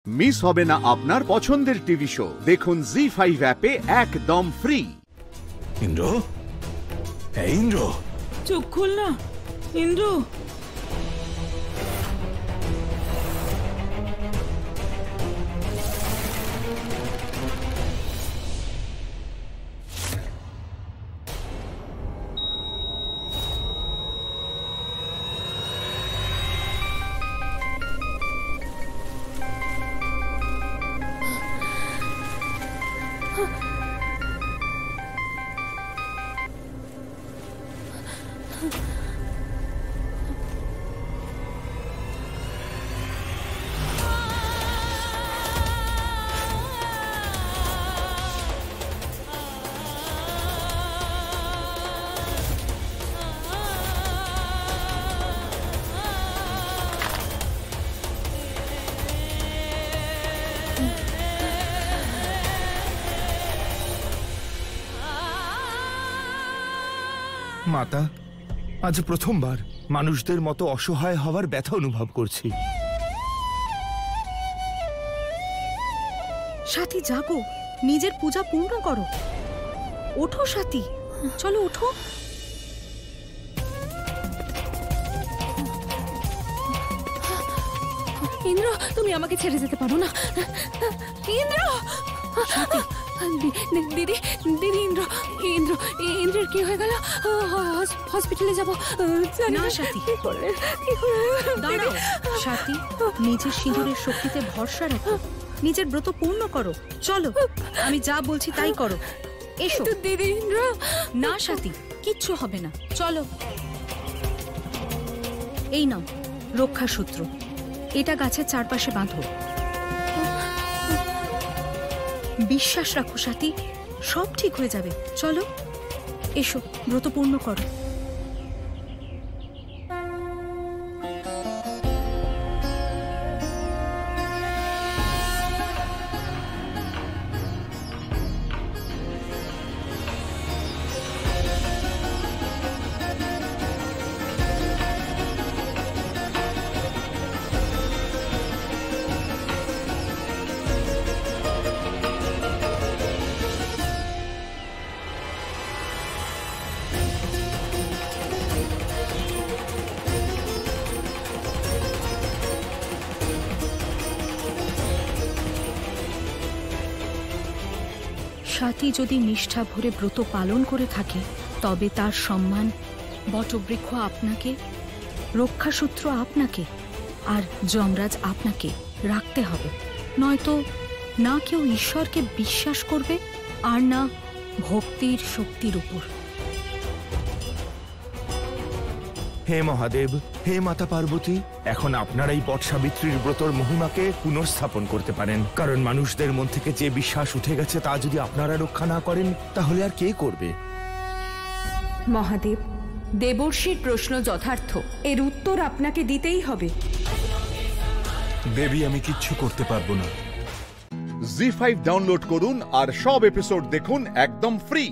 Miss হবে না আপনার পছন্দের টিভি শো। দেখুন জি5 অ্যাপে একদম ফ্রি। ইন্দ্র, এই ইন্দ্র, চোখ খোল না ইন্দ্র। মাতা, আজ প্রথমবার মানুষদের মতো অসহায় হওয়ার ব্যথা অনুভব করছি। সাথী জাগো, নিজের পূজা পূর্ণ করো। ওঠো সাথী, চলো ওঠো। ইন্দ্র, তুমি আমাকে ছেড়ে যেতে পারো না। ইন্দ্র, দিদি দিদি, ইন্দ্র ইন্দ্র ইন্দ্রের কি হয়ে গেল? হসপিটালে যাবো। না সাথী, দাঁড়াও সাথী, নিজের সিঁদুরের শক্তিতে ভরসা রাখো, নিজের ব্রত পূর্ণ করো। চলো, আমি যা বলছি তাই করো। এসো দিদি। ইন্দ্র, না সাথী, কিচ্ছু হবে না, চলো। এই নাও রক্ষা সূত্র, এটা গাছের চারপাশে বাঁধো। বিশ্বাস রাখো সাথী, সব ঠিক হয়ে যাবে। চলো এসো, ব্রত পূর্ণ করো। সাথী যদি নিষ্ঠা ভরে ব্রত পালন করে থাকে, তবে তার সম্মান বটবৃক্ষ আপনাকে, রক্ষাসূত্র আপনাকে, আর যমরাজ আপনাকে রাখতে হবে। নয়তো না কেউ ঈশ্বরকে বিশ্বাস করবে, আর না ভক্তির শক্তির উপর। হে মহাদেব, হে মাতা পার্বতী, এখন আপনারাই বট সাবিত্রীর ব্রতর মহিমাকে পুনর্স্থাপন করতে পারেন। কারণ মানুষদের মন থেকে যে বিশ্বাস উঠে গেছে তা যদি আপনারা রক্ষা না করেন, তাহলে আর কে করবে? মহাদেব, দেবর্ষির প্রশ্ন যথার্থ, এর উত্তর আপনাকে দিতেই হবে। দেবী, আমি কিচ্ছু করতে পারবো না। জি5 ডাউনলোড করুন আর সব এপিসোড দেখুন একদম ফ্রি।